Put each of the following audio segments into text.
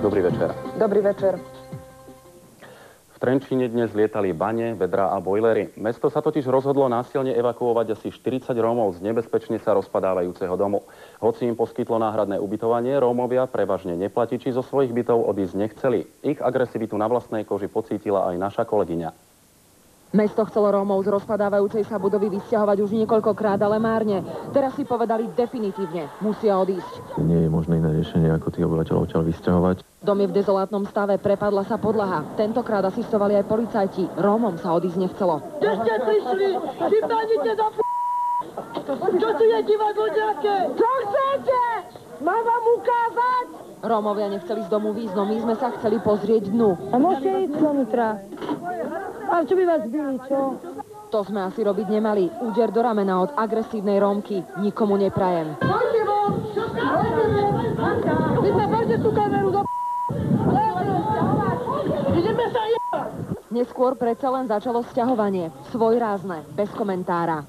Dobrý večer. Dobrý večer. V Trenčíne dnes lietali bane, vedrá a bojlery. Mesto sa totiž rozhodlo násilne evakuovať asi 40 Rómov z nebezpečne sa rozpadávajúceho domu. Hoci im poskytlo náhradné ubytovanie, Rómovia, prevažne neplatiči, zo svojich bytov odísť nechceli. Ich agresivitu na vlastnej koži pocítila aj naša kolegyňa. Mesto chcelo Rómov z rozpadávajúcej sa budovy vysťahovať už niekoľkokrát, ale márne. Teraz si povedali definitívne, musia odísť. Nie je možné iné riešenie, ako tých obyvateľov odtiaľ vysťahovať. Dom je v dezolátnom stave, prepadla sa podlaha. Tentokrát asistovali aj policajti. Rómom sa odísť nechcelo. Kde ste prišli? Vy bránite za Čo tu je divadlo nejaké? Čo chcete? Mám vám ukázať? Rómovia nechceli z domu výjsť, no my sme sa chceli pozrieť dnu. A môžete ísť donútra. A čo by vás byli, čo? To sme asi robiť nemali. Úder do ramena od agresívnej Rómky nikomu neprajem. Poďte von! Vy sa berte tú kameru do Ideme sa Neskôr predsa len začalo sťahovanie. Svojrázne, bez komentára.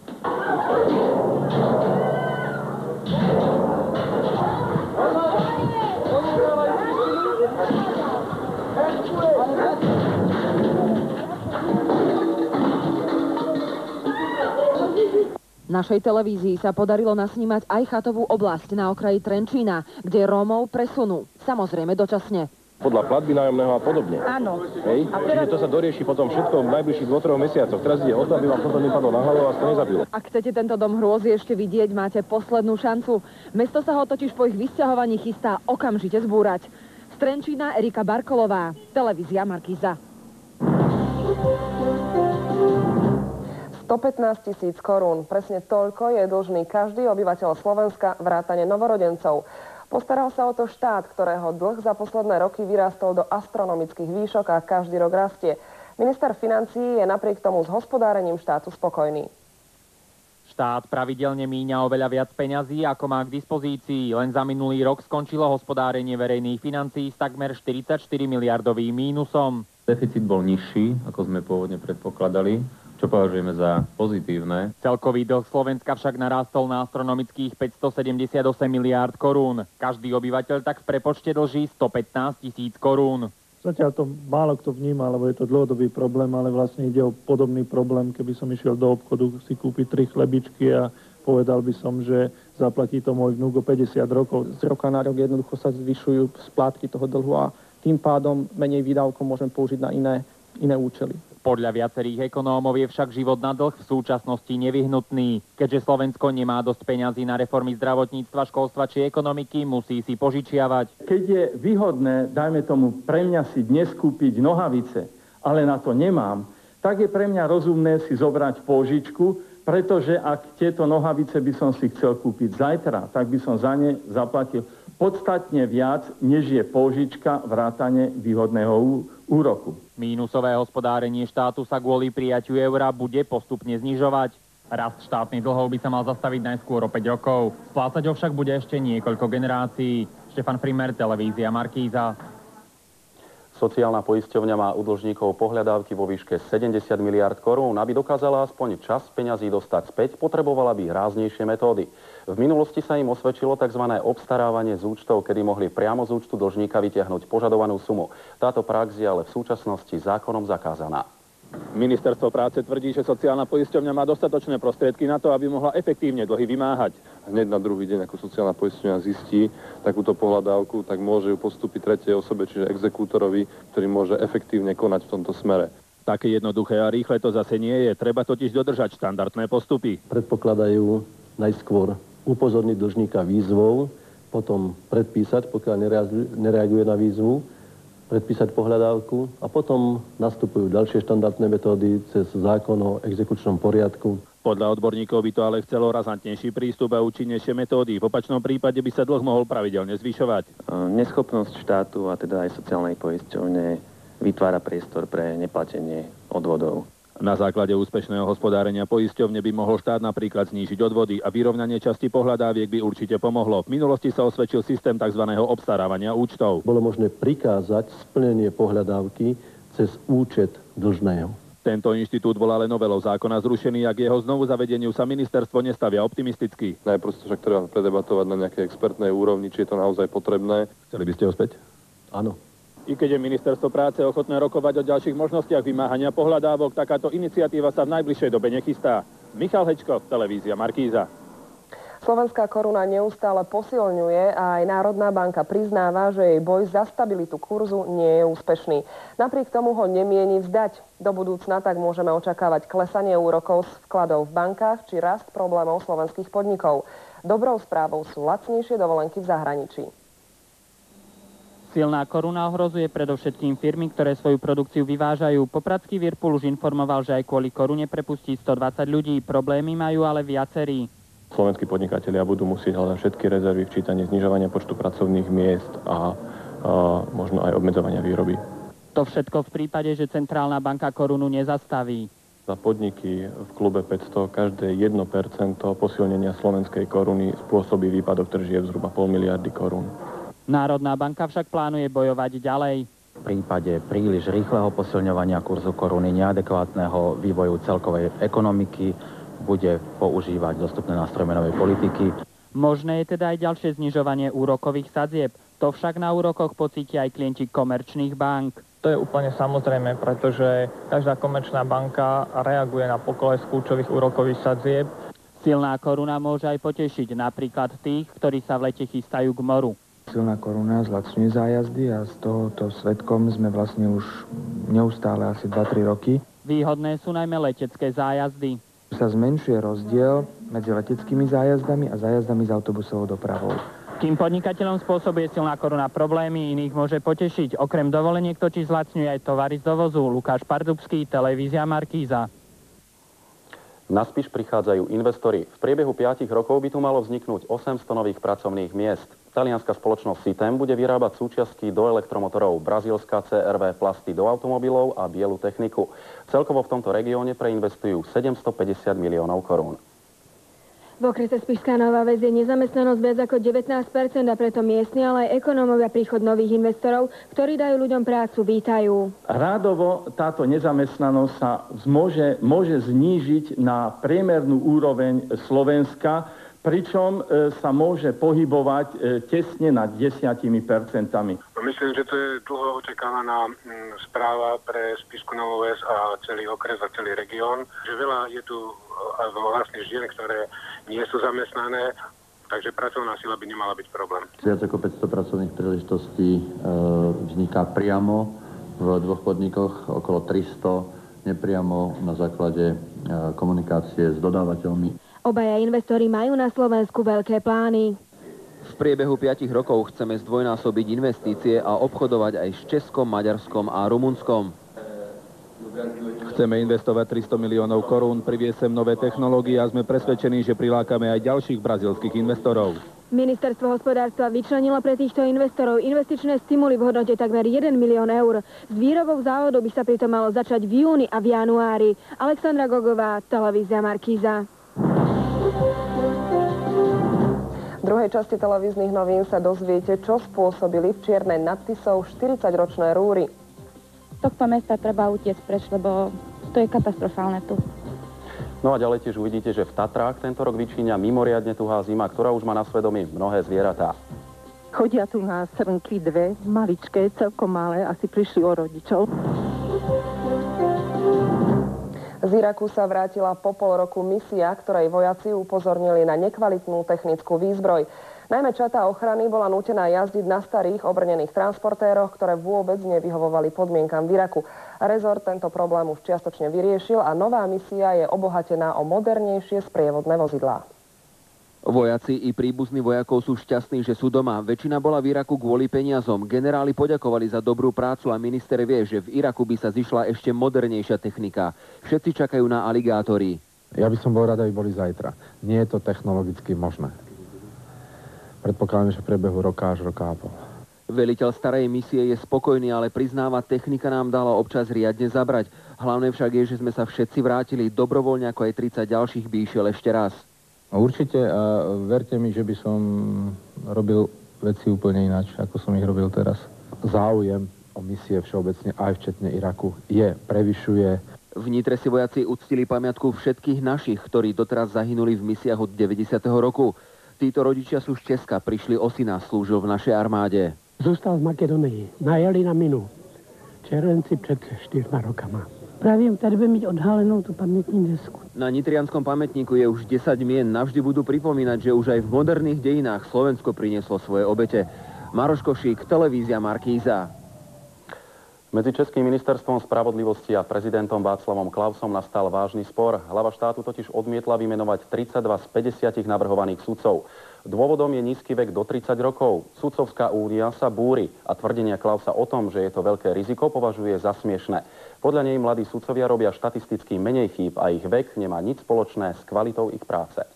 Našej televízii sa podarilo nasnímať aj chatovú oblasť na okraji Trenčína, kde Rómov presunú. Samozrejme dočasne. Podľa platby nájomného a podobne. Áno. Hej? Čiže to sa dorieši potom všetko v najbližších 2-3 mesiacoch. Teraz ide o to, aby vám toto nepadlo na hlavu a vás to nezabilo. Ak chcete tento dom hrôzy ešte vidieť, máte poslednú šancu. Mesto sa ho totiž po ich vysťahovaní chystá okamžite zbúrať. Z Trenčína Erika Barkolová, televízia Markíza. 115 000 korún. Presne toľko je dlžný každý obyvateľ Slovenska vrátane novorodencov. Postaral sa o to štát, ktorého dlh za posledné roky vyrástol do astronomických výšok a každý rok rastie. Minister financií je napriek tomu s hospodárením štátu spokojný. Štát pravidelne míňa oveľa viac peňazí, ako má k dispozícii. Len za minulý rok skončilo hospodárenie verejných financií s takmer 44 miliardovým mínusom. Deficit bol nižší, ako sme pôvodne predpokladali, čo považujeme za pozitívne. Celkový dlh Slovenska však narástol na astronomických 578 miliárd korún. Každý obyvateľ tak v prepočte dlží 115 000 korún. Zatiaľ to málo kto vníma, lebo je to dlhodobý problém, ale vlastne ide o podobný problém, keby som išiel do obchodu si kúpiť 3 chlebičky a povedal by som, že zaplatí to môj vnúk o 50 rokov. Z roka na rok jednoducho sa zvyšujú splátky toho dlhu a tým pádom menej výdavkov môžem použiť na iné účely. Podľa viacerých ekonómov je však život na dlh v súčasnosti nevyhnutný. Keďže Slovensko nemá dosť peňazí na reformy zdravotníctva, školstva či ekonomiky, musí si požičiavať. Keď je výhodné, dajme tomu, pre mňa si dnes kúpiť nohavice, ale na to nemám, tak je pre mňa rozumné si zobrať pôžičku, pretože ak tieto nohavice by som si chcel kúpiť zajtra, tak by som za ne zaplatil podstatne viac, než je pôžička vrátane výhodného úroku. Mínusové hospodárenie štátu sa kvôli prijatiu eura bude postupne znižovať. Rast štátnych dlhov by sa mal zastaviť najskôr o 5 rokov. Splácať ho však bude ešte niekoľko generácií. Štefan Frimer, televízia Markíza. Sociálna poisťovňa má u dlžníkov pohľadávky vo výške 70 miliárd korún. Aby dokázala aspoň čas peňazí dostať späť, potrebovala by ráznejšie metódy. V minulosti sa im osvedčilo tzv. Obstarávanie z účtov, kedy mohli priamo z účtu dlžníka vytiahnuť požadovanú sumu. Táto prax je ale v súčasnosti zákonom zakázaná. Ministerstvo práce tvrdí, že sociálna poisťovňa má dostatočné prostriedky na to, aby mohla efektívne dlhy vymáhať. Hneď na druhý deň, ako sociálna poisťovňa zistí takúto pohľadávku, tak môže ju postúpiť tretej osobe, čiže exekútorovi, ktorý môže efektívne konať v tomto smere. Také jednoduché a rýchle to zase nie je. Treba totiž dodržať štandardné postupy. Predpokladajú najskôr upozorniť dlžníka výzvou, potom predpísať, pokiaľ nereaguje na výzvu, predpísať pohľadávku a potom nastupujú ďalšie štandardné metódy cez zákon o exekučnom poriadku. Podľa odborníkov by to ale chcelo razantnejší prístup a účinnejšie metódy. V opačnom prípade by sa dlh mohol pravidelne zvyšovať. Neschopnosť štátu a teda aj sociálnej poisťovne vytvára priestor pre neplatenie odvodov. Na základe úspešného hospodárenia poisťovne by mohol štát napríklad znížiť odvody a vyrovnanie časti pohľadáviek by určite pomohlo. V minulosti sa osvedčil systém tzv. Obstarávania účtov. Bolo možné prikázať splnenie pohľadávky cez účet dlžného. Tento inštitút bol ale novelou zákona zrušený a k jeho znovu zavedeniu sa ministerstvo nestavia optimisticky. Najprv však treba predebatovať na nejakej expertnej úrovni, či je to naozaj potrebné. Chceli by ste ho späť? Áno. I keď je ministerstvo práce ochotné rokovať o ďalších možnostiach vymáhania pohľadávok, takáto iniciatíva sa v najbližšej dobe nechystá. Michal Hečko, televízia Markíza. Slovenská koruna neustále posilňuje a aj Národná banka priznáva, že jej boj za stabilitu kurzu nie je úspešný. Napriek tomu ho nemieni vzdať. Do budúcna tak môžeme očakávať klesanie úrokov z vkladov v bankách či rast problémov slovenských podnikov. Dobrou správou sú lacnejšie dovolenky v zahraničí. Silná koruna ohrozuje predovšetkým firmy, ktoré svoju produkciu vyvážajú. Popradský Whirlpool už informoval, že aj kvôli korune prepustí 120 ľudí. Problémy majú ale viacerí. Slovenskí podnikatelia budú musieť hľadať všetky rezervy v čítaní znižovania počtu pracovných miest a možno aj obmedzovania výroby. To všetko v prípade, že centrálna banka korunu nezastaví. Za podniky v klube 500 každé 1% posilnenia slovenskej koruny spôsobí výpadok tržieb zhruba 0,5 miliardy korún. Národná banka však plánuje bojovať ďalej. V prípade príliš rýchleho posilňovania kurzu koruny, neadekvátneho vývoju celkovej ekonomiky, bude používať dostupné nástroje menovej politiky. Možné je teda aj ďalšie znižovanie úrokových sadzieb. To však na úrokoch pocítia aj klienti komerčných bank. To je úplne samozrejme, pretože každá komerčná banka reaguje na pokles kľúčových úrokových sadzieb. Silná koruna môže aj potešiť napríklad tých, ktorí sa v lete chystajú k moru. Silná koruna zlacňuje zájazdy a z tohoto svedkom sme vlastne už neustále asi 2-3 roky. Výhodné sú najmä letecké zájazdy. Sa zmenšuje rozdiel medzi leteckými zájazdami a zájazdami s autobusovou dopravou. Kým podnikateľom spôsobuje silná koruna problémy, iných môže potešiť. Okrem dovoleniek totiž zlacňuje aj tovary z dovozu. Lukáš Pardubský, televízia Markíza. Na Spiš prichádzajú investori. V priebehu 5 rokov by tu malo vzniknúť 800 nových pracovných miest. Talianska spoločnosť Sitem bude vyrábať súčiastky do elektromotorov, brazílska CRV plasty do automobilov a bielu techniku. Celkovo v tomto regióne preinvestujú 750 miliónov korún. V okrese Spišská Nová Ves je nezamestnanosť viac ako 19% a preto miestni, ale aj ekonómovia príchod nových investorov, ktorí dajú ľuďom prácu, vítajú. Rádovo táto nezamestnanosť sa môže znížiť na priemernú úroveň Slovenska, pričom sa môže pohybovať tesne nad 10%. Myslím, že to je dlho očakávaná správa pre Spišskú Novú Ves a celý okres a celý región. Že veľa je tu vlastne žien, ktoré nie sú zamestnané, takže pracovná sila by nemala byť problém. Viac ako 500 pracovných príležitostí vzniká priamo v dvoch podnikoch, okolo 300 nepriamo na základe komunikácie s dodávateľmi. Obaja investori majú na Slovensku veľké plány. V priebehu 5 rokov chceme zdvojnásobiť investície a obchodovať aj s Českom, Maďarskom a Rumunskom. Chceme investovať 300 miliónov korún, priviesť sem nové technológie a sme presvedčení, že prilákame aj ďalších brazílskych investorov. Ministerstvo hospodárstva vyčlenilo pre týchto investorov investičné stimuly v hodnote takmer 1 milión eur. S výrobou závodu by sa pritom malo začať v júni a v januári. Alexandra Gogová, televízia Markíza. V druhej časti televíznych novín sa dozviete, čo spôsobili v Čiernej nad Tisou 40-ročné rúry. Z tohto mesta treba utiecť preč, lebo to je katastrofálne tu. No a ďalej tiež uvidíte, že v Tatrách tento rok vyčíňa mimoriadne tuhá zima, ktorá už má na svedomí mnohé zvieratá. Chodia tu na srnky dve, maličké, celkom malé, asi prišli o rodičov. Z Iraku sa vrátila po pol roku misia, ktorej vojaci upozornili na nekvalitnú technickú výzbroj. Najmä čata ochrany bola nútená jazdiť na starých obrnených transportéroch, ktoré vôbec nevyhovovali podmienkam v Iraku. Rezort tento problém už čiastočne vyriešil a nová misia je obohatená o modernejšie sprievodné vozidlá. Vojaci i príbuzní vojakov sú šťastní, že sú doma. Väčšina bola v Iraku kvôli peniazom. Generáli poďakovali za dobrú prácu a minister vie, že v Iraku by sa zišla ešte modernejšia technika. Všetci čakajú na aligátory. Ja by som bol rád, aby boli zajtra. Nie je to technologicky možné. Predpokladám, že v priebehu roka až roka a pol. Veliteľ starej misie je spokojný, ale priznáva, technika nám dala občas riadne zabrať. Hlavné však je, že sme sa všetci vrátili dobrovoľne, ako aj 30 ďalších by išiel ešte raz. Určite a verte mi, že by som robil veci úplne ináč, ako som ich robil teraz. Záujem o misie všeobecne, aj včetne Iraku, prevyšuje. V Nitre si vojaci uctili pamiatku všetkých našich, ktorí doteraz zahynuli v misiách od 90. roku. Títo rodičia sú z Česka, prišli o syna, slúžil v našej armáde. Zůstal v Makedonii. Najeli na minu. V červenci před 4 rokama. Pravím, tady by mít odhalenou tú pamätní desku. Na nitrianskom pamätníku je už 10 mien. Navždy budú pripomínať, že už aj v moderných dejinách Slovensko prinieslo svoje obete. Maroš Košík, televízia Markíza. Medzi Českým ministerstvom spravodlivosti a prezidentom Václavom Klausom nastal vážny spor. Hlava štátu totiž odmietla vymenovať 32 z 50 navrhovaných sudcov. Dôvodom je nízky vek do 30 rokov. Sudcovská únia sa búri a tvrdenia Klausa o tom, že je to veľké riziko, považuje za smiešné. Podľa nej mladí sudcovia robia štatisticky menej chýb a ich vek nemá nič spoločné s kvalitou ich práce.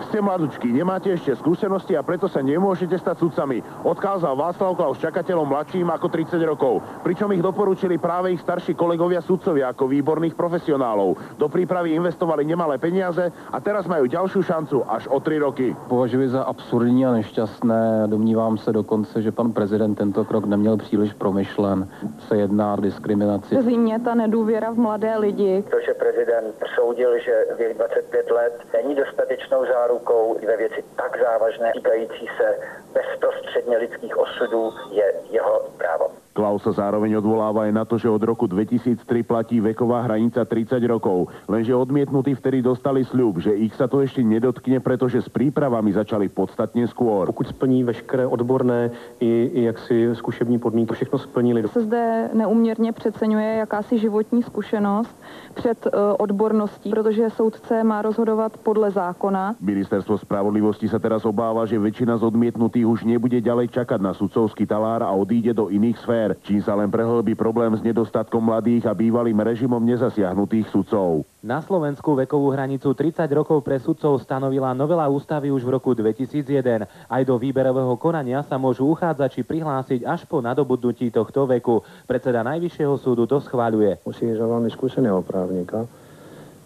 Ste mladúčky, nemáte ešte skúsenosti a preto sa nemôžete stať sudcami, odkázal Václav Klaus čakateľom mladším ako 30 rokov. Pričom ich doporučili práve ich starší kolegovia sudcovia ako výborných profesionálov. Do prípravy investovali nemalé peniaze a teraz majú ďalšiu šancu až o 3 roky. Považuji za absurdní a nešťastné. Domnívám se dokonce, že pan prezident tento krok neměl příliš promyšlen. Se jedná o diskriminaci. Zí mě ta nedůvěra v mladé lidi. To, že prezident soudil, že věk 25 let není dostatečnou zárukou ve věci tak závažné, týkající se bezprostředně lidských osudů, je jeho právo. Klaus sa zároveň odvoláva aj na to, že od roku 2003 platí veková hranica 30 rokov. Lenže odmietnutí vtedy dostali sľub, že ich sa to ešte nedotkne, pretože s prípravami začali podstatne skôr. Pokud splní veškeré odborné i jaksi zkušební podmínky, všechno splnili. Se zde neuměrně přeceňuje jakási životní zkušenost před odborností, protože soudce má rozhodovat podle zákona. Ministerstvo spravodlivosti sa teraz obáva, že väčšina z odmietnutých už nebude ďalej čakať na sudcovský talár a odíde do iných sfér, čím sa len prehlbí problém s nedostatkom mladých a bývalým režimom nezasiahnutých sudcov. Na Slovensku vekovú hranicu 30 rokov pre sudcov stanovila novela ústavy už v roku 2001. Aj do výberového konania sa môžu uchádzači prihlásiť až po nadobudnutí tohto veku. Predseda Najvyššieho súdu to schvaľuje. Musí ísť veľmi skúseného právnika,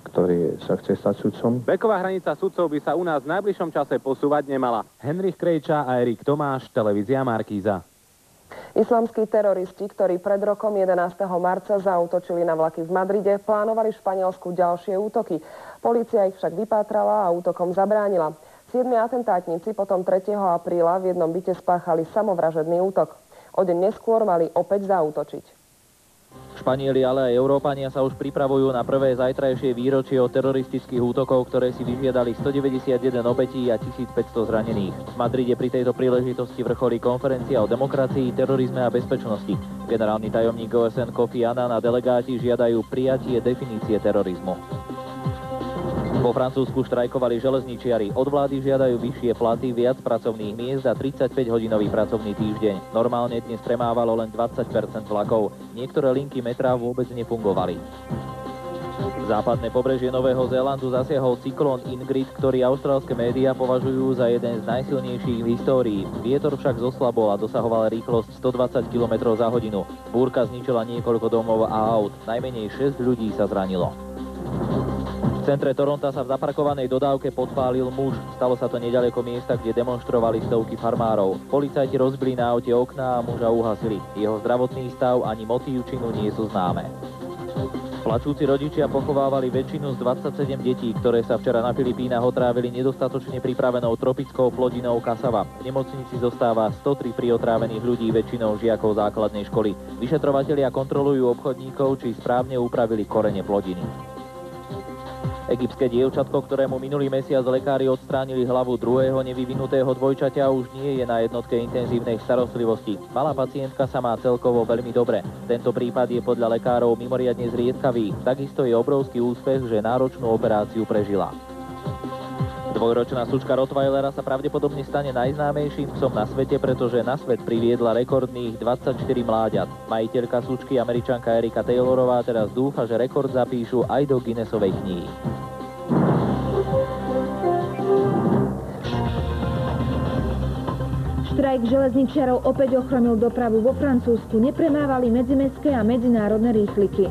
ktorý sa chce stať sudcom. Veková hranica sudcov by sa u nás v najbližšom čase posúvať nemala. Henrich Krejča a Erik Tomáš, televízia Markíza. Islamskí teroristi, ktorí pred rokom 11. marca zaútočili na vlaky v Madride, plánovali v Španielsku ďalšie útoky. Polícia ich však vypátrala a útokom zabránila. 7 atentátnici potom 3. apríla v jednom byte spáchali samovražedný útok. O deň neskôr mali opäť zaútočiť. Španieli, ale aj Európania sa už pripravujú na prvé zajtrajšie výročie od teroristických útokov, ktoré si vyžiadali 191 obetí a 1500 zranených. V Madride pri tejto príležitosti vrcholí konferencia o demokracii, terorizme a bezpečnosti. Generálny tajomník OSN Kofi Annan a delegáti žiadajú prijatie definície terorizmu. Vo Francúzsku štrajkovali železničiari. Od vlády žiadajú vyššie platy, viac pracovných miest a 35-hodinový pracovný týždeň. Normálne dnes premávalo len 20% vlakov. Niektoré linky metra vôbec nefungovali. Západné pobrežie Nového Zélandu zasiahol cyklón Ingrid, ktorý austrálske médiá považujú za jeden z najsilnejších v histórii. Vietor však zoslabol a dosahoval rýchlosť 120 km za hodinu. Búrka zničila niekoľko domov a aut. Najmenej 6 ľudí sa zranilo. V centre Toronta sa v zaparkovanej dodávke podpálil muž. Stalo sa to neďaleko miesta, kde demonštrovali stovky farmárov. Policajti rozbili na aute okná a muža uhasili. Jeho zdravotný stav ani motív činu nie sú známe. Plačúci rodičia pochovávali väčšinu z 27 detí, ktoré sa včera na Filipínach otrávili nedostatočne pripravenou tropickou plodinou kasava. V nemocnici zostáva 103 priotrávených ľudí, väčšinou žiakov základnej školy. Vyšetrovatelia kontrolujú obchodníkov, či správne upravili korene plodiny. Egyptské dievčatko, ktorému minulý mesiac lekári odstránili hlavu druhého nevyvinutého dvojčaťa, už nie je na jednotke intenzívnej starostlivosti. Malá pacientka sa má celkovo veľmi dobre. Tento prípad je podľa lekárov mimoriadne zriedkavý. Takisto je obrovský úspech, že náročnú operáciu prežila. Dvojročná sučka Rottweilera sa pravdepodobne stane najznámejším psom na svete, pretože na svet priviedla rekordných 24 mláďat. Majiteľka sučky, Američanka Erika Taylorová, teraz dúfa, že rekord zapíšu aj do Guinnessovej knihy. Štrajk železničiarov opäť ochromil dopravu vo Francúzsku. Nepremávali medzimestské a medzinárodné rýchliky.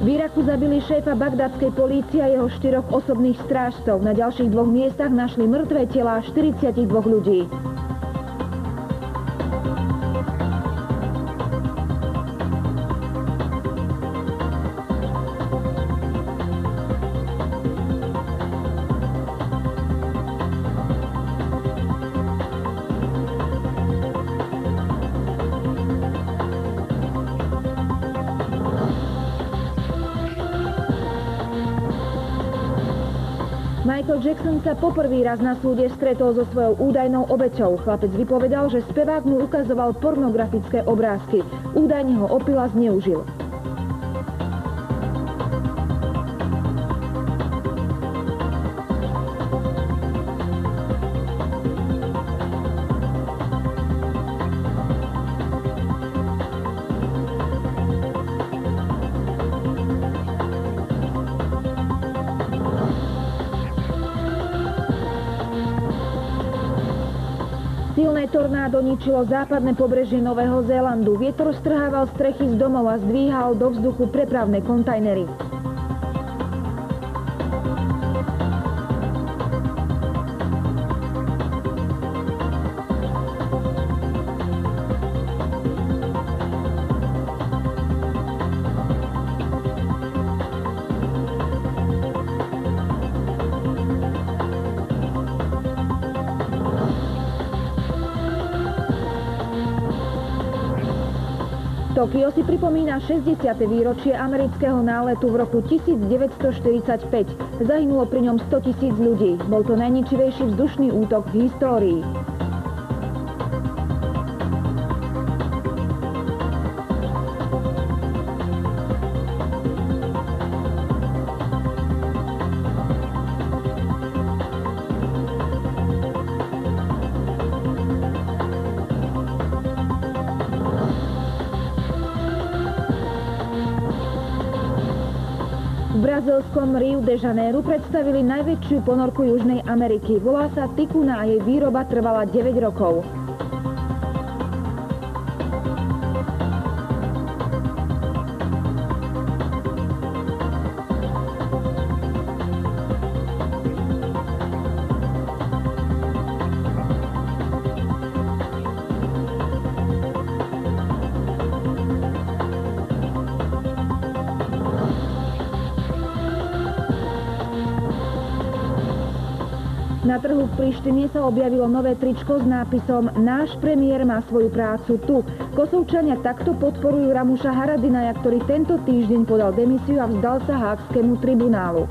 V Iraku zabili šéfa bagdadskej polície a jeho 4 osobných strážcov. Na ďalších 2 miestach našli mŕtve telá 42 ľudí. Michael Jackson sa poprvý raz na súde stretol so svojou údajnou obeťou. Chlapec vypovedal, že spevák mu ukazoval pornografické obrázky. Údajne ho opil a zneužil. Silné tornádo ničilo západné pobrežie Nového Zélandu. Vietor strhával strechy z domov a zdvíhal do vzduchu prepravné kontajnery. Tokio si pripomína 60. výročie amerického náletu v roku 1945. Zahynulo pri ňom 100 000 ľudí. Bol to najničivejší vzdušný útok v histórii. V brazílskom Rio de Janeiro predstavili najväčšiu ponorku Južnej Ameriky. Volá sa Tikuna a jej výroba trvala 9 rokov. Na trhu v Prištine sa objavilo nové tričko s nápisom Náš premiér má svoju prácu tu. Kosovčania takto podporujú Ramuša Haradinaja, ktorý tento týždeň podal demisiu a vzdal sa Hágskému tribunálu.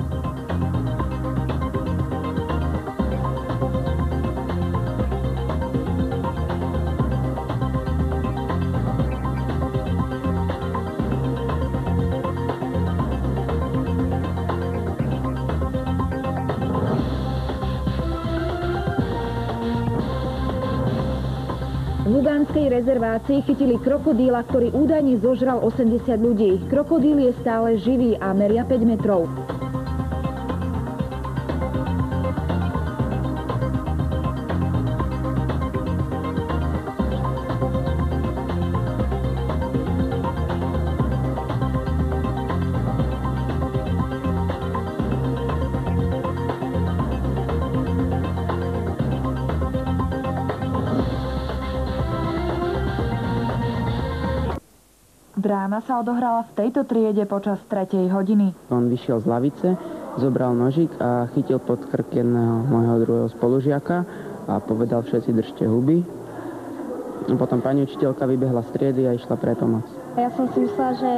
V ugandskej rezervácii chytili krokodíla, ktorý údajne zožral 80 ľudí. Krokodíl je stále živý a meria 5 metrov. Dráma sa odohrala v tejto triede počas 3. hodiny. On vyšiel z lavice, zobral nožík a chytil pod krk jedného môjho druhého spolužiaka a povedal všetci držte huby. Potom pani učiteľka vybehla z triedy a išla pre pomoc. Ja som si myslela, že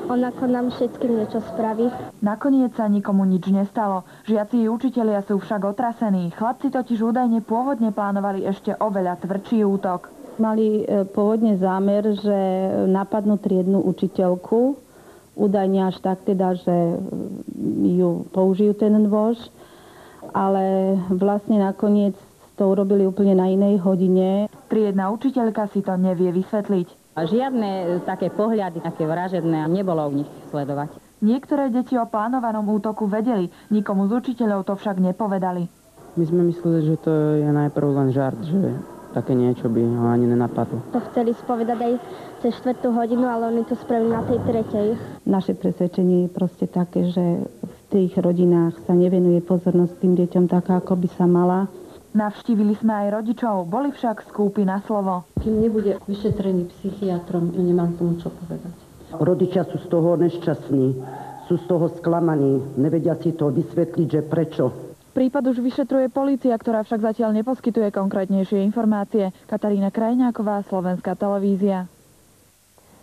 on ako nám všetkým niečo spraví. Nakoniec sa nikomu nič nestalo. Žiaci i učitelia sú však otrasení. Chlapci totiž údajne pôvodne plánovali ešte oveľa tvrdší útok. Mali pôvodne zámer, že napadnú triednu učiteľku, údajne až tak teda, že ju použijú ten nôž, ale vlastne nakoniec to urobili úplne na inej hodine. Triedna učiteľka si to nevie vysvetliť. Žiadne také pohľady, také vražedné, nebolo u nich sledovať. Niektoré deti o plánovanom útoku vedeli, nikomu z učiteľov to však nepovedali. My sme mysleli, že to je najprv len žart, že také niečo by ho ani nenapadlo. To chceli spovedať aj cez 4. hodinu, ale oni to spravili na tej 3. Naše presvedčenie je proste také, že v tých rodinách sa nevenuje pozornosť tým deťom taká, ako by sa mala. Navštívili sme aj rodičov, boli však skúpi na slovo. Kým nebude vyšetrený psychiatrom, nemám tomu čo povedať. Rodičia sú z toho nešťastní, sú z toho sklamaní, nevedia si to vysvetliť, že prečo. Prípad už vyšetruje polícia, ktorá však zatiaľ neposkytuje konkrétnejšie informácie. Katarína Krajňáková, Slovenská televízia.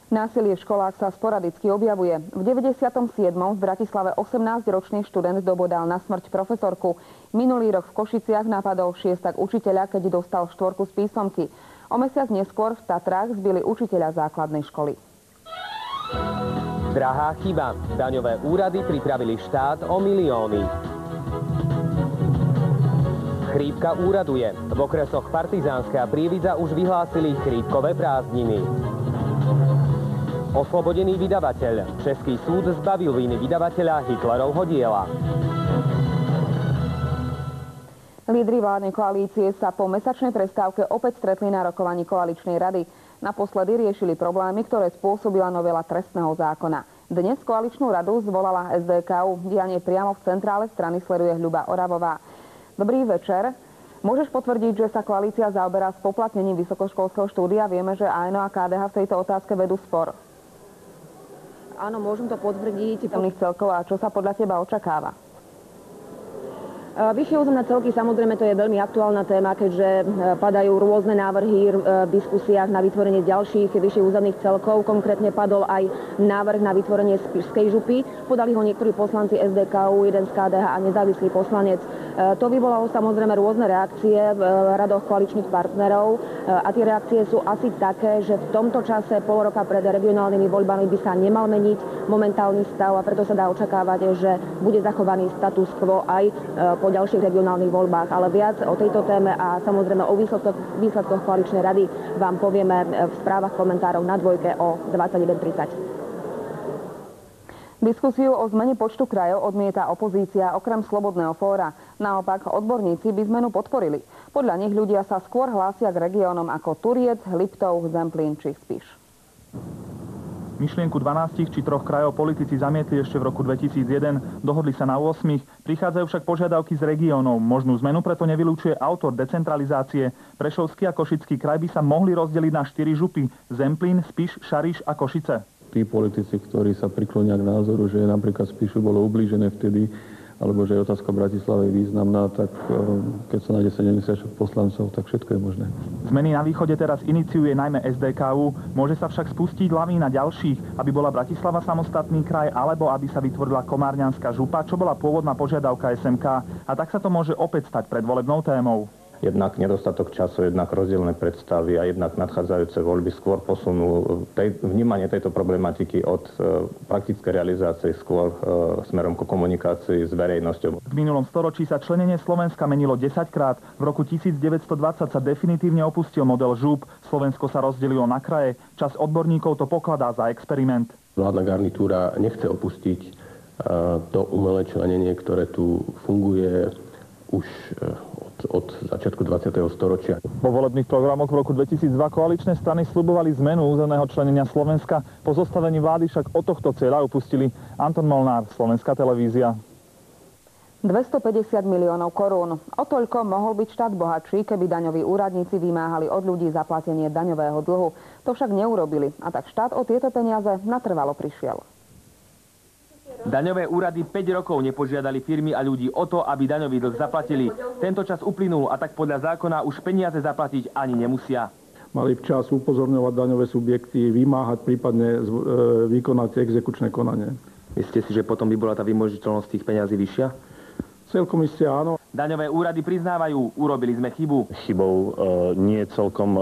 Násilie v školách sa sporadicky objavuje. V 97. v Bratislave 18-ročný študent dobodal na smrť profesorku. Minulý rok v Košiciach napadol šiestak učiteľa, keď dostal 4 z písomky. O mesiac neskôr v Tatrách zbili učiteľa základnej školy. Drahá chyba. Daňové úrady pripravili štát o milióny. Chrípka úraduje. V okresoch Partizánska a Prievidza už vyhlásili chrípkové prázdniny. Oslobodený vydavateľ. Český súd zbavil viny vydavateľa Hitlerovho diela. Lídri vládnej koalície sa po mesačnej prestávke opäť stretli na rokovaní koaličnej rady. Naposledy riešili problémy, ktoré spôsobila novela trestného zákona. Dnes koaličnú radu zvolala SDKU. Dianie priamo v centrále strany sleduje Ľuba Oravová. Dobrý večer. Môžeš potvrdiť, že sa koalícia zaoberá spoplatnením vysokoškolského štúdia? Vieme, že ANO a KDH v tejto otázke vedú spor. Áno, môžem to potvrdiť. Celkov a čo sa podľa teba očakáva? Vyššie územné celky, samozrejme, to je veľmi aktuálna téma, keďže padajú rôzne návrhy v diskusiách na vytvorenie ďalších vyšších územných celkov. Konkrétne padol aj návrh na vytvorenie Spišskej župy. Podali ho niektorí poslanci SDKU, jeden z KDH a nezávislý poslanec. To vyvolalo samozrejme rôzne reakcie v radoch koaličných partnerov a tie reakcie sú asi také, že v tomto čase pol roka pred regionálnymi voľbami by sa nemal meniť momentálny stav a preto sa dá očakávať, že bude zachovaný status quo aj po ďalších regionálnych voľbách. Ale viac o tejto téme a samozrejme o výsledkoch koaličnej rady vám povieme v správach komentárov na Dvojke o 21:30. Diskusiu o zmene počtu krajov odmieta opozícia okrem Slobodného fóra. Naopak, odborníci by zmenu podporili. Podľa nich ľudia sa skôr hlásia k regiónom ako Turiec, Liptov, Zemplín či Spiš. Myšlienku 12 či 3 krajov politici zamietli ešte v roku 2001, dohodli sa na 8, prichádzajú však požiadavky z regiónov. Možnú zmenu preto nevylučuje autor decentralizácie. Prešovský a Košický kraj by sa mohli rozdeliť na 4 župy: Zemplín, Spiš, Šariš a Košice. Tí politici, ktorí sa priklonia k názoru, že napríklad Spišu bolo ublížené vtedy, alebo že je otázka Bratislavy významná, tak keď sa nájde 76 poslancov, tak všetko je možné. Zmeny na východe teraz iniciuje najmä SDKU. Môže sa však spustiť lavína ďalších, aby bola Bratislava samostatný kraj, alebo aby sa vytvorila Komárňanská župa, čo bola pôvodná požiadavka SMK. A tak sa to môže opäť stať predvolebnou témou. Jednak nedostatok času, jednak rozdielne predstavy a jednak nadchádzajúce voľby skôr posunú vnímanie tejto problematiky od praktickej realizácie skôr smerom ku komunikácii s verejnosťou. V minulom storočí sa členenie Slovenska menilo 10-krát. V roku 1920 sa definitívne opustil model žúp. Slovensko sa rozdelilo na kraje. Časť odborníkov to pokladá za experiment. Vládna garnitúra nechce opustiť to umelé členenie, ktoré tu funguje už od začiatku 20. storočia. Po volebných programoch v roku 2002 koaličné strany sľubovali zmenu územného členenia Slovenska. Po zostavení vlády však od tohto cieľa upustili. Anton Molnár, Slovenská televízia. 250 miliónov korún. O toľko mohol byť štát bohatší, keby daňoví úradníci vymáhali od ľudí zaplatenie daňového dlhu. To však neurobili a tak štát o tieto peniaze natrvalo prišiel. Daňové úrady 5 rokov nepožiadali firmy a ľudí o to, aby daňový dlh zaplatili. Tento čas uplynul a tak podľa zákona už peniaze zaplatiť ani nemusia. Mali včas upozorňovať daňové subjekty, vymáhať, prípadne vykonať exekučné konanie. Myslíte si, že potom by bola tá vymožiteľnosť tých peňazí vyššia? Celkom isté áno. Daňové úrady priznávajú, urobili sme chybu. Chybou nie celkom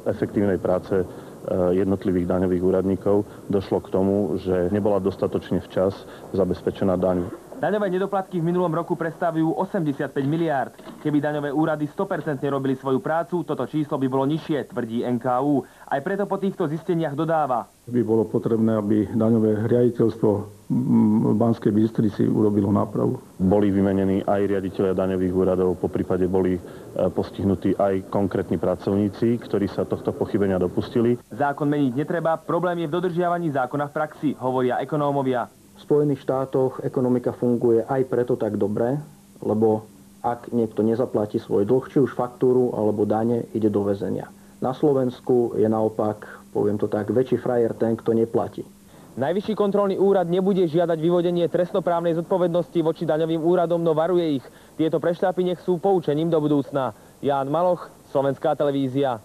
efektívnej práce jednotlivých daňových úradníkov došlo k tomu, že nebola dostatočne včas zabezpečená daň Daňové nedoplatky v minulom roku predstavujú 85 miliárd. Keby daňové úrady 100% robili svoju prácu, toto číslo by bolo nižšie, tvrdí NKÚ. Aj preto po týchto zisteniach dodáva. By bolo potrebné, aby daňové riaditeľstvo v Banskej Bystrici urobilo nápravu. Boli vymenení aj riaditelia daňových úradov, poprípade boli postihnutí aj konkrétni pracovníci, ktorí sa tohto pochybenia dopustili. Zákon meniť netreba, problém je v dodržiavaní zákona v praxi, hovoria ekonómovia. V Spojených štátoch ekonomika funguje aj preto tak dobre, lebo ak niekto nezaplatí svoj dlh, či už faktúru alebo dane, ide do väzenia. Na Slovensku je naopak, poviem to tak, väčší frajer ten, kto neplatí. Najvyšší kontrolný úrad nebude žiadať vyvodenie trestnoprávnej zodpovednosti voči daňovým úradom, no varuje ich. Tieto prešľapy nech sú poučením do budúcna. Ján Maloch, Slovenská televízia.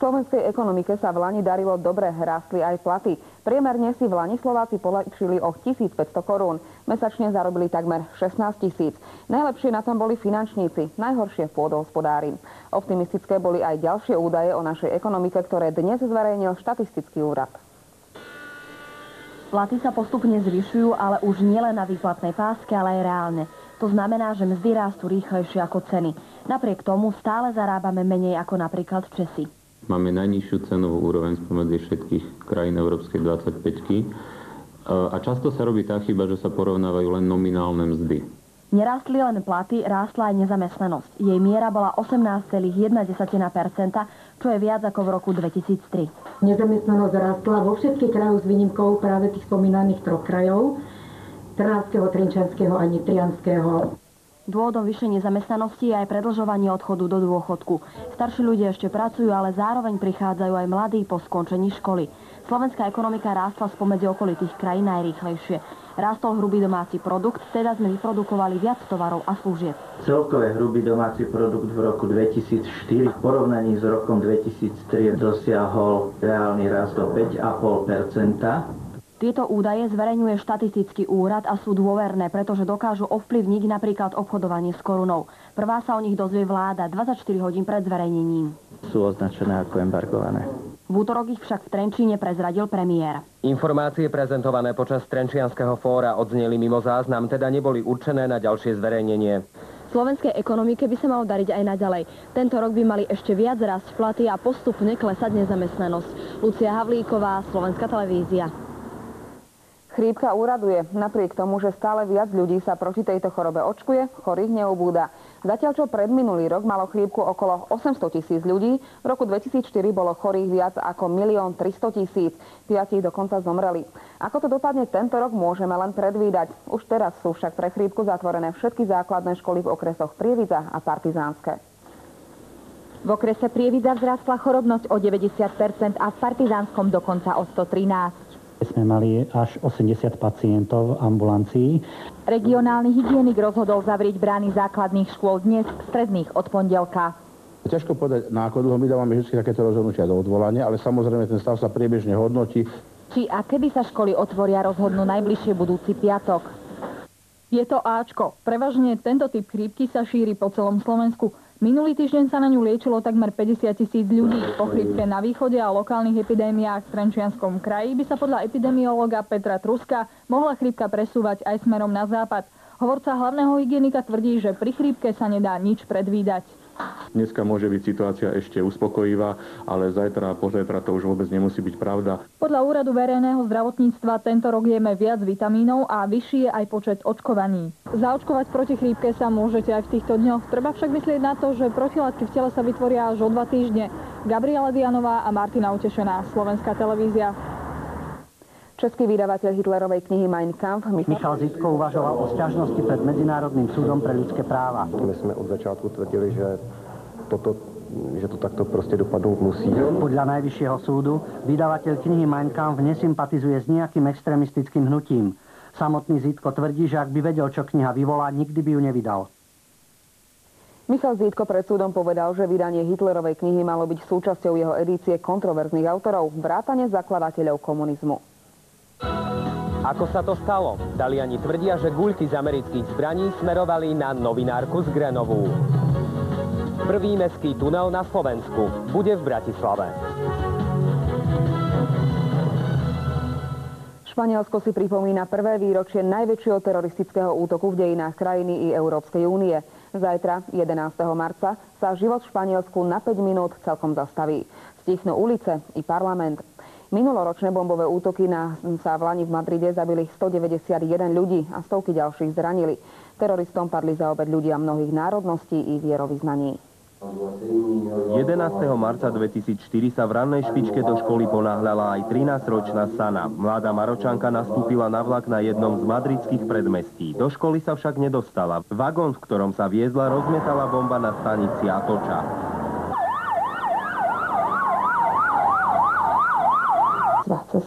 Slovenskej ekonomike sa v lani darilo dobre, rástli aj platy. Priemerne si v lani Slováci polečili o 1500 korún. Mesačne zarobili takmer 16 000. Najlepšie na tom boli finančníci, najhoršie pôdohospodári. Optimistické boli aj ďalšie údaje o našej ekonomike, ktoré dnes zverejnil štatistický úrad. Platy sa postupne zvyšujú, ale už nielen na výplatnej páske, ale aj reálne. To znamená, že mzdy rastú rýchlejšie ako ceny. Napriek tomu stále zarábame menej ako napríklad Česi. Máme najnižšiu cenovú úroveň spomedzi všetkých krajín Európskej 25-ky. A často sa robí tá chyba, že sa porovnávajú len nominálne mzdy. Nerástli len platy, rástla aj nezamestnanosť. Jej miera bola 18,1%, čo je viac ako v roku 2003. Nezamestnanosť rástla vo všetkých krajoch s výnimkou práve tých spomínaných 3 krajov, Trnavského, Trenčianskeho a Nitrianskeho. Dôvodom vyššej nezamestnanosti je aj predĺžovanie odchodu do dôchodku. Starší ľudia ešte pracujú, ale zároveň prichádzajú aj mladí po skončení školy. Slovenská ekonomika rástla spomedzi okolitých krajín najrýchlejšie. Rástol hrubý domáci produkt, teda sme vyprodukovali viac tovarov a služieb. Celkové hrubý domáci produkt v roku 2004 v porovnaní s rokom 2003 dosiahol reálny rast o 5,5%. Tieto údaje zverejňuje štatistický úrad a sú dôverné, pretože dokážu ovplyvniť napríklad obchodovanie s korunou. Prvá sa o nich dozvie vláda 24 hodín pred zverejnením. Sú označené ako embargované. V útorok ich však v Trenčíne prezradil premiér. Informácie prezentované počas Trenčianskeho fóra odzneli mimo záznam, teda neboli určené na ďalšie zverejnenie. Slovenskej ekonomike by sa malo dariť aj naďalej. Tento rok by mali ešte viac rásť platy a postupne klesať nezamestnanosť. Lucia Havlíková, Slovenská televízia. Chrípka úraduje. Napriek tomu, že stále viac ľudí sa proti tejto chorobe očkuje, chorých neubúda. Zatiaľ, čo predminulý rok malo chrípku okolo 800 000 ľudí, v roku 2004 bolo chorých viac ako 1 300 000. 5 dokonca zomreli. Ako to dopadne tento rok, môžeme len predvídať. Už teraz sú však pre chrípku zatvorené všetky základné školy v okresoch Prievidza a Partizánske. V okrese Prievidza vzrastla chorobnosť o 90% a v Partizánskom dokonca o 113%. Sme mali až 80 pacientov v ambulancii. Regionálny hygienik rozhodol zavrieť brány základných škôl dnes, stredných od pondelka. Ťažko povedať, na ako dlho my dávame vždy takéto rozhodnutia do odvolania, ale samozrejme ten stav sa priebežne hodnotí. Či a kedy sa školy otvoria, rozhodnú najbližšie budúci piatok. Je to Ačko. Prevažne tento typ chrípky sa šíri po celom Slovensku. Minulý týždeň sa na ňu liečilo takmer 50 000 ľudí. Po chrípke na východe a lokálnych epidémiách v Trenčianskom kraji by sa podľa epidemiológa Petra Truska mohla chrípka presúvať aj smerom na západ. Hovorca hlavného hygienika tvrdí, že pri chrípke sa nedá nič predvídať. Dneska môže byť situácia ešte uspokojivá, ale zajtra a pozajtra to už vôbec nemusí byť pravda. Podľa Úradu verejného zdravotníctva tento rok jeme viac vitamínov a vyšší je aj počet očkovaní. Zaočkovať proti chrípke sa môžete aj v týchto dňoch. Treba však myslieť na to, že protilátky v tele sa vytvoria až o 2 týždne. Gabriela Dianová a Martina Utešená, Slovenská televízia. Český vydavateľ Hitlerovej knihy Mein Kampf Michal Zítko uvažoval o sťažnosti pred Medzinárodným súdom pre ľudské práva. My sme od začiatku tvrdili, že to takto proste dopadnúť musí. Podľa Najvyššieho súdu vydavateľ knihy Mein Kampf nesympatizuje s nejakým extrémistickým hnutím. Samotný Zítko tvrdí, že ak by vedel, čo kniha vyvolá, nikdy by ju nevydal. Michal Zítko pred súdom povedal, že vydanie Hitlerovej knihy malo byť súčasťou jeho edície kontroverzných autorov, vrátane zakladateľov komunizmu. Ako sa to stalo? Taliani tvrdia, že guľky z amerických zbraní smerovali na novinárku z Grenovú. Prvý mestský tunel na Slovensku bude v Bratislave. Španielsko si pripomína prvé výročie najväčšieho teroristického útoku v dejinách krajiny i Európskej únie. Zajtra, 11. marca, sa život v Španielsku na 5 minút celkom zastaví. Stichnú ulice i parlament. Minuloročné bombové útoky sa v lani v Madride zabili 191 ľudí a stovky ďalších zranili. Teroristom padli za obeť ľudia mnohých národností i vierovyznaní. 11. marca 2004 sa v rannej špičke do školy ponáhľala aj 13-ročná Sana. Mladá Maročanka nastúpila na vlak na jednom z madridských predmestí. Do školy sa však nedostala. Vagón, v ktorom sa viezla, rozmetala bomba na stanici Atocha.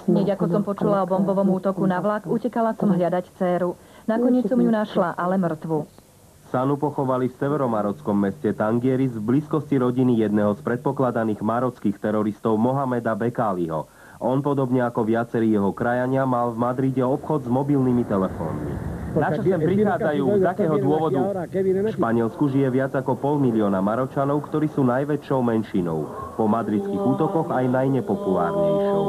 Hneď ako som počula o bombovom útoku na vlak, utekala som hľadať dcéru. Nakoniec som ju našla, ale mŕtvu. Sanu pochovali v severomarockom meste Tangieri v blízkosti rodiny jedného z predpokladaných marockých teroristov Mohameda Bekáliho. On, podobne ako viacerí jeho krajania, mal v Madride obchod s mobilnými telefónmi. Na čo sem prichádzajú? Z akého dôvodu? V Španielsku žije viac ako 500 000 Maročanov, ktorí sú najväčšou menšinou. Po madridských útokoch aj najnepopulárnejšou.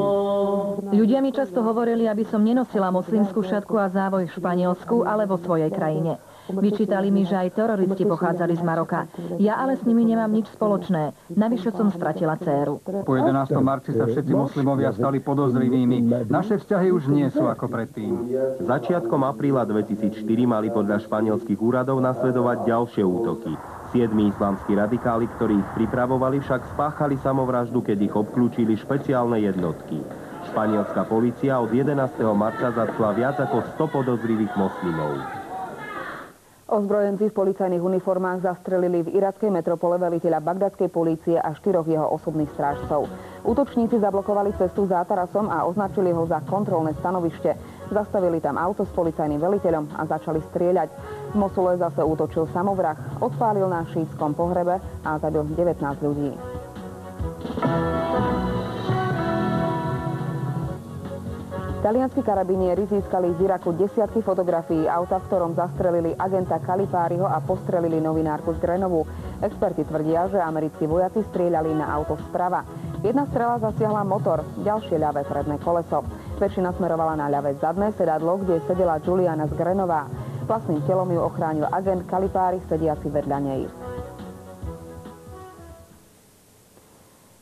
Ľudia mi často hovorili, aby som nenosila moslimskú šatku a závoj v Španielsku, ale vo svojej krajine. Vyčítali mi, že aj teroristi pochádzali z Maroka. Ja ale s nimi nemám nič spoločné. Navyše som stratila dcéru. Po 11. marci sa všetci moslimovia stali podozrivými. Naše vzťahy už nie sú ako predtým. Začiatkom apríla 2004 mali podľa španielských úradov nasledovať ďalšie útoky. 7 islamskí radikáli, ktorí ich pripravovali, však spáchali samovraždu, keď ich obklúčili špeciálne jednotky. Španielská polícia od 11. marca zatkla viac ako 100 podozrivých moslimov. Ozbrojenci v policajných uniformách zastrelili v irackej metropole veliteľa bagdadskej polície a 4 jeho osobných strážcov. Útočníci zablokovali cestu za Tarasom a označili ho za kontrolné stanovište. Zastavili tam auto s policajným veliteľom a začali strieľať. V Mosule zase útočil samovrah, odpálil na šítskom pohrebe a zabil 19 ľudí. Talianski karabinieri získali z Iraku desiatky fotografií auta, v ktorom zastrelili agenta Kalipáriho a postrelili novinárku z Grenovu. Experti tvrdia, že americkí vojaci strieľali na auto vprava. Jedna strela zasiahla motor, ďalšie ľavé predné koleso. Väčšina smerovala na ľavé zadné sedadlo, kde sedela Juliana z Grenová. Vlastným telom ju ochránil agent Kalipári sediaci vedľa nej.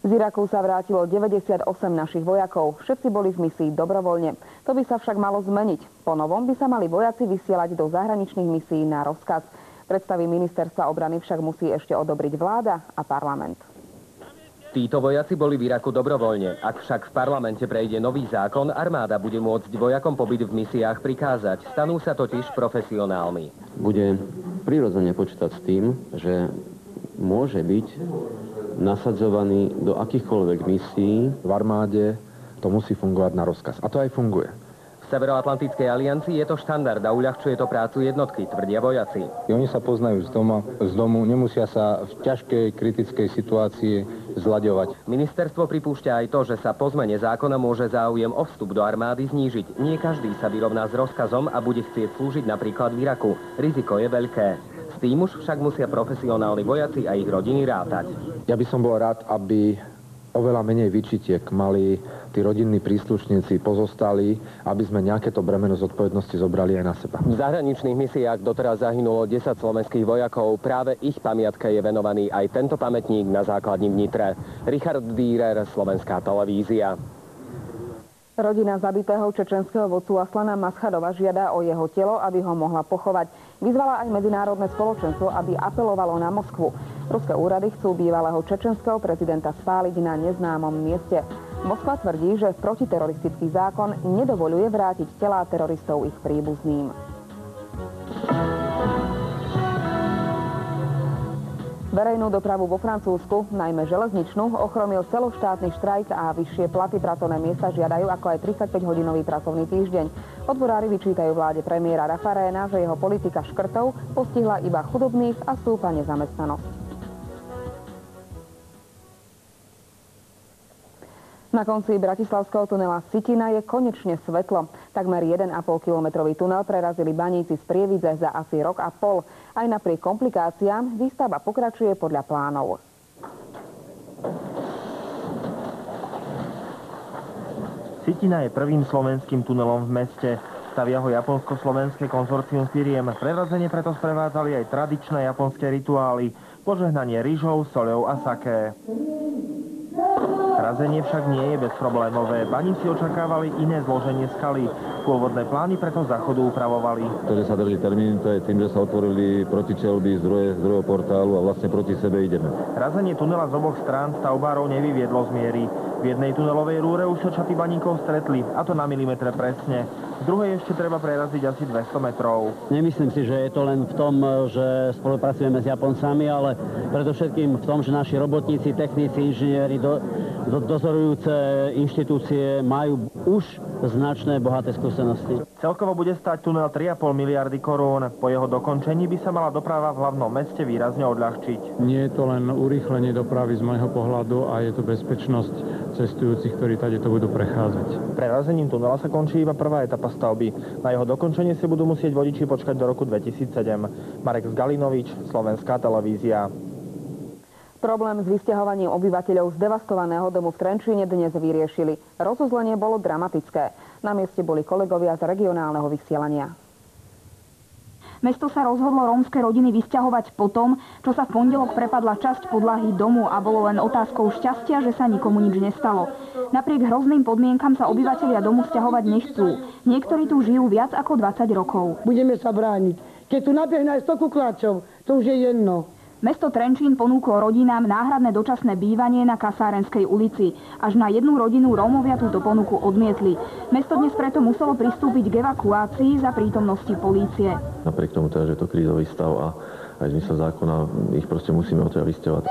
Z Iraku sa vrátilo 98 našich vojakov. Všetci boli v misii dobrovoľne. To by sa však malo zmeniť. Po novom by sa mali vojaci vysielať do zahraničných misií na rozkaz. Predstavy ministerstva obrany však musí ešte odobriť vláda a parlament. Títo vojaci boli v Iraku dobrovoľne. Ak však v parlamente prejde nový zákon, armáda bude môcť vojakom pobyt v misiách prikázať. Stanú sa totiž profesionálmi. Bude prirodzene počítať s tým, že môže byť nasadzovaný do akýchkoľvek misií. V armáde to musí fungovať na rozkaz. A to aj funguje. V Severoatlantickej aliancii je to štandard a uľahčuje to prácu jednotky, tvrdia vojaci. Oni sa poznajú z domu, nemusia sa v ťažkej, kritickej situácii zlaďovať. Ministerstvo pripúšťa aj to, že sa po zmene zákona môže záujem o vstup do armády znížiť. Nie každý sa vyrovná s rozkazom a bude chcieť slúžiť napríklad v Iraku. Riziko je veľké. S tým už však musia profesionálni vojaci a ich rodiny rátať. Ja by som bol rád, aby oveľa menej výčitiek mali tí rodinní príslušníci pozostali, aby sme nejaké to bremeno zodpovednosti zobrali aj na seba. V zahraničných misiách doteraz zahynulo 10 slovenských vojakov. Práve ich pamiatke je venovaný aj tento pamätník na základni v Nitre. Richard Dürer, Slovenská televízia. Rodina zabitého čečenského vodcu Aslana Maschadova žiada o jeho telo, aby ho mohla pochovať. Vyzvala aj medzinárodné spoločenstvo, aby apelovalo na Moskvu. Ruské úrady chcú bývalého čečenského prezidenta spáliť na neznámom mieste. Moskva tvrdí, že protiteroristický zákon nedovoľuje vrátiť telá teroristov ich príbuzným. Verejnú dopravu vo Francúzsku, najmä železničnú, ochromil celoštátny štrajk a vyššie platy. Pracovné miesta žiadajú ako aj 35-hodinový pracovný týždeň. Odborári vyčítajú vláde premiéra Raffaréna, že jeho politika škrtov postihla iba chudobných a stúpa nezamestnanosť. Na konci bratislavského tunela Sitina je konečne svetlo. Takmer 1,5 kilometrový tunel prerazili baníci z Prievidze za asi rok a pol. Aj napriek komplikáciám výstavba pokračuje podľa plánov. Sitina je prvým slovenským tunelom v meste. Stavia ho japonsko-slovenské konzorcium firiem. Prerazenie preto sprevádzali aj tradičné japonské rituály. Požehnanie ryžou, soľou a saké. Razenie však nie je bezproblémové. Baníci očakávali iné zloženie skaly. Pôvodné plány preto záchodu upravovali. To, že sa drží termín, to je tým, že sa otvorili protičelby z druhého portálu a vlastne proti sebe ideme. Razenie tunela z oboch strán stavbárov nevyviedlo z miery. V jednej tunelovej rúre už sa čaty baníkov stretli, a to na milimetre presne. V druhej ešte treba preraziť asi 200 metrov. Nemyslím si, že je to len v tom, že spolupracujeme s Japoncami, ale predovšetkým v tom, že naši robotníci, technici, inžinieri, dozorujúce inštitúcie majú už značné bohaté skúsenosti. Celkovo bude stáť tunel 3,5 miliardy korún. Po jeho dokončení by sa mala doprava v hlavnom meste výrazne odľahčiť. Nie je to len urýchlenie dopravy z môjho pohľadu a je to bezpečnosť cestujúcich, ktorí tady to budú prechádzať. Prerazením tunela sa končí iba prvá etapa stavby. Na jeho dokončenie si budú musieť vodiči počkať do roku 2007. Marek Zgalinovič, Slovenská televízia. Problém s vysťahovaním obyvateľov z devastovaného domu v Trenčíne dnes vyriešili. Rozuzlenie bolo dramatické. Na mieste boli kolegovia z regionálneho vysielania. Mesto sa rozhodlo rómske rodiny vysťahovať po tom, čo sa v pondelok prepadla časť podlahy domu a bolo len otázkou šťastia, že sa nikomu nič nestalo. Napriek hrozným podmienkam sa obyvatelia domu sťahovať nechcú. Niektorí tu žijú viac ako 20 rokov. Budeme sa brániť. Keď tu nabehne aj 100 kukláčov, to už je jedno. Mesto Trenčín ponúklo rodinám náhradné dočasné bývanie na Kasárenskej ulici. Až na jednu rodinu Rómovia túto ponuku odmietli. Mesto dnes preto muselo pristúpiť k evakuácii za prítomnosti polície. Napriek tomu teda, že to krízový stav a aj zmysel zákona, ich proste musíme odtiaľ vysťahovať.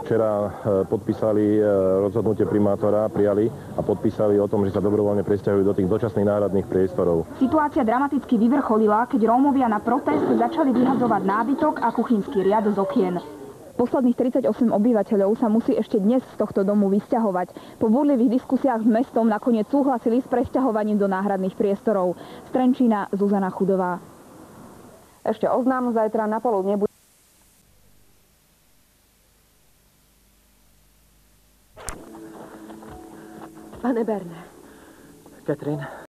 Včera podpísali rozhodnutie primátora, prijali a podpísali o tom, že sa dobrovoľne presťahujú do tých dočasných náhradných priestorov. Situácia dramaticky vyvrcholila, keď Rómovia na protest začali vyhadzovať nábytok a kuchynský riad z okien. Posledných 38 obyvateľov sa musí ešte dnes z tohto domu vysťahovať. Po búrlivých diskusiách s mestom nakoniec súhlasili s presťahovaním do náhradných priestorov. Z Trenčína Zuzana Chudová. Ešte oznám, zajtra na poludne bude... Pane Berner. Katrin.